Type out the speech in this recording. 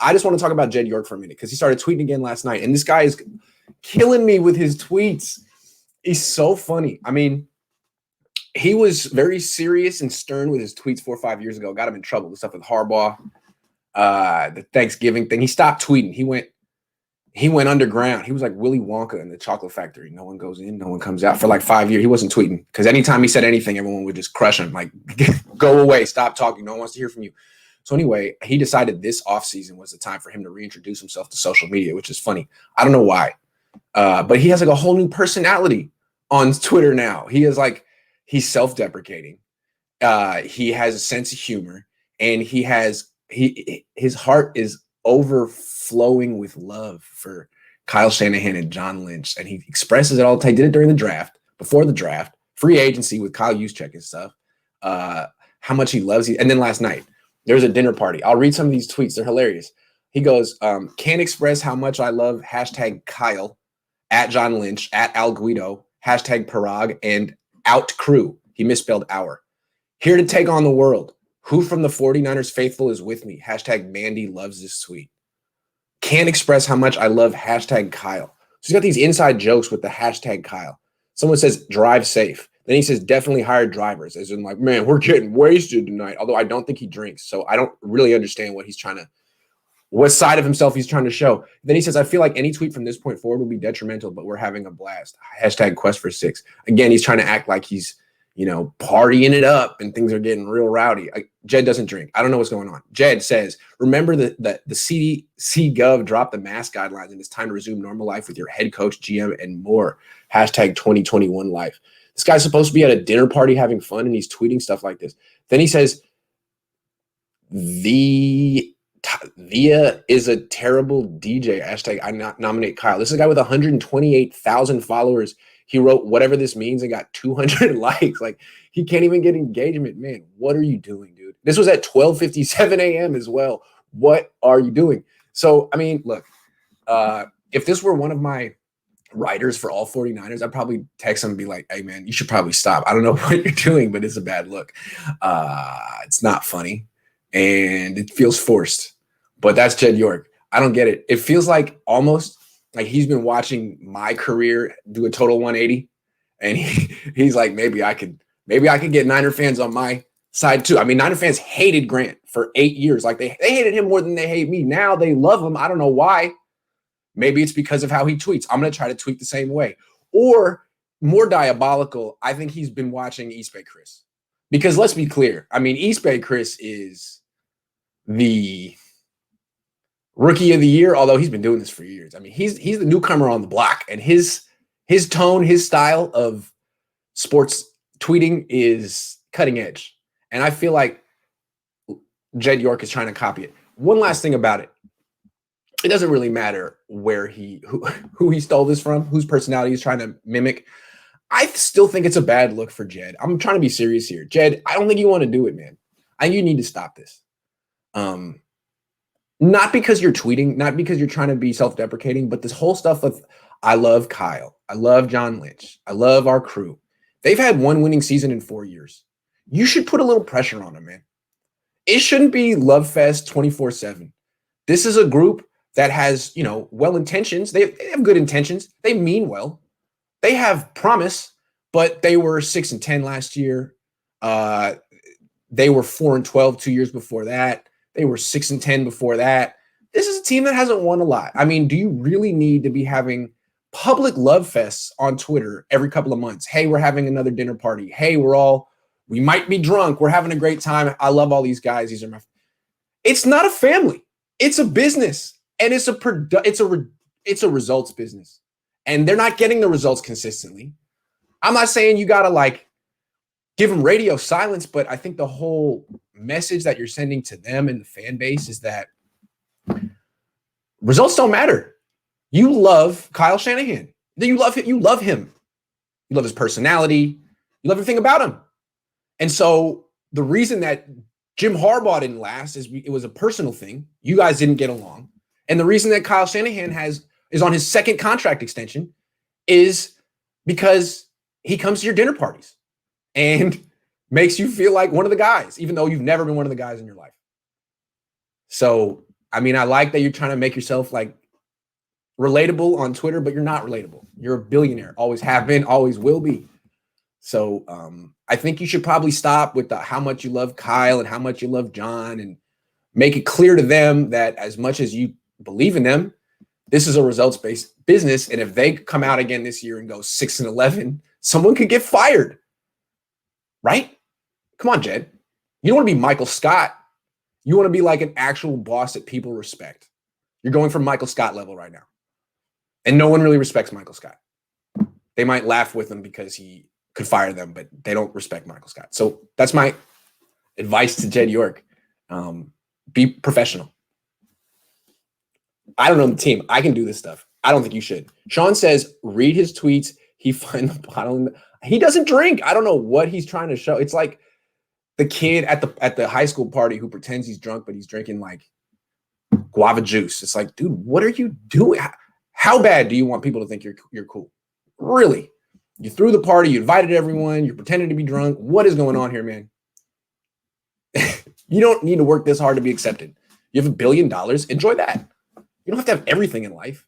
I just want to talk about Jed York for a minute because he started tweeting again last night. And this guy is killing me with his tweets. He's so funny. I mean, he was very serious and stern with his tweets 4 or 5 years ago. Got him in trouble. The stuff with Harbaugh, the Thanksgiving thing. He stopped tweeting. He went underground. He was like Willy Wonka in the chocolate factory. No one goes in, no one comes out for like 5 years. He wasn't tweeting because anytime he said anything, everyone would just crush him. Like, go away, stop talking. No one wants to hear from you. So anyway, he decided this offseason was the time for him to reintroduce himself to social media, which is funny. I don't know why. But he has like a whole new personality on Twitter now. He is like, he's self-deprecating. He has a sense of humor, and his heart is overflowing with love for Kyle Shanahan and John Lynch. And he expresses it all the time. He did it during the draft, before the draft, free agency with Kyle Juszczyk and stuff. How much he loves you. And then last night, there was a dinner party. I'll read some of these tweets. They're hilarious. He goes, can't express how much I love hashtag Kyle, at John Lynch, at Al Guido, hashtag Parag, and out crew. He misspelled our. Here to take on the world. Who from the 49ers faithful is with me? Hashtag Mandy loves this tweet. Can't express how much I love hashtag Kyle. So he's got these inside jokes with the hashtag Kyle. Someone says drive safe. Then he says definitely hire drivers, as in like, man, we're getting wasted tonight. Although I don't think he drinks. So I don't really understand what side of himself he's trying to show. Then he says, I feel like any tweet from this point forward will be detrimental, but we're having a blast. Hashtag quest for 6. Again, he's trying to act like he's, partying it up and things are getting real rowdy. Jed doesn't drink. I don't know what's going on. Jed says, remember the CDC Gov dropped the mask guidelines and it's time to resume normal life with your head coach, GM, and more. Hashtag 2021 life. This guy's supposed to be at a dinner party having fun and he's tweeting stuff like this. Then he says, Via is a terrible DJ. Hashtag I nominate Kyle. This is a guy with 128,000 followers. He wrote whatever this means and got 200 likes. Like, he can't even get engagement. Man, what are you doing, dude? This was at 12:57 a.m. as well. What are you doing? So, I mean, look, if this were one of my writers for all 49ers, I'd probably text him and be like, hey, man, you should probably stop. I don't know what you're doing, but it's a bad look. It's not funny, and it feels forced. But that's Jed York. I don't get it. It feels like almost like he's been watching my career do a total 180, and he's like, maybe I could get Niner fans on my side too. I mean, Niner fans hated Grant for 8 years. Like they hated him more than they hate me. Now they love him. I don't know why. Maybe it's because of how he tweets. I'm going to try to tweet the same way. Or more diabolical, I think he's been watching East Bay Chris. Because let's be clear. I mean, East Bay Chris is the rookie of the year, although he's been doing this for years. I mean, he's the newcomer on the block, and his tone, his style of sports tweeting is cutting edge. And I feel like Jed York is trying to copy it. One last thing about it. It doesn't really matter who he stole this from, whose personality he's trying to mimic. I still think it's a bad look for Jed. I'm trying to be serious here. Jed, I don't think you want to do it, man. I think you need to stop this. Not because you're tweeting, not because you're trying to be self-deprecating, but this whole stuff of I love Kyle. I love John Lynch. I love our crew. They've had one winning season in 4 years. You should put a little pressure on them, man. It shouldn't be Love Fest 24/7. This is a group that has, well intentions. They have good intentions. They mean well. They have promise, but they were 6-10 last year. They were 4-12 2 years before that. They were 6-10 before that. This is a team that hasn't won a lot. I mean, do you really need to be having public love fests on Twitter every couple of months? Hey, we're having another dinner party. Hey, we might be drunk. We're having a great time. I love all these guys. These are It's not a family. It's a business, and it's a results business, and they're not getting the results consistently. I'm not saying you gotta give them radio silence, but I think the whole message that you're sending to them and the fan base is that results don't matter. You love Kyle Shanahan. You love him. You love him. You love his personality. You love everything about him. And so the reason that Jim Harbaugh didn't last is it was a personal thing. You guys didn't get along. And the reason that Kyle Shanahan is on his second contract extension is because he comes to your dinner parties and makes you feel like one of the guys, even though you've never been one of the guys in your life. So I mean, I like that you're trying to make yourself like relatable on Twitter, but you're not relatable. You're a billionaire, always have been, always will be. So I think you should probably stop with the how much you love Kyle and how much you love John, and make it clear to them that as much as you believe in them, this is a results-based business. And if they come out again this year and go 6-11, someone could get fired, right? Come on, Jed. You don't want to be Michael Scott. You want to be like an actual boss that people respect. You're going for Michael Scott level right now. And no one really respects Michael Scott. They might laugh with him because he could fire them, but they don't respect Michael Scott. So that's my advice to Jed York. Be professional. I don't know the team. I can do this stuff. I don't think you should. Sean says, read his tweets. He find the bottle. He doesn't drink. I don't know what he's trying to show. It's like the kid at the high school party who pretends he's drunk, but he's drinking like guava juice. It's like, dude, what are you doing? How bad do you want people to think you're cool? Really? You threw the party. You invited everyone. You're pretending to be drunk. What is going on here, man? You don't need to work this hard to be accepted. You have $1 billion. Enjoy that. You don't have to have everything in life.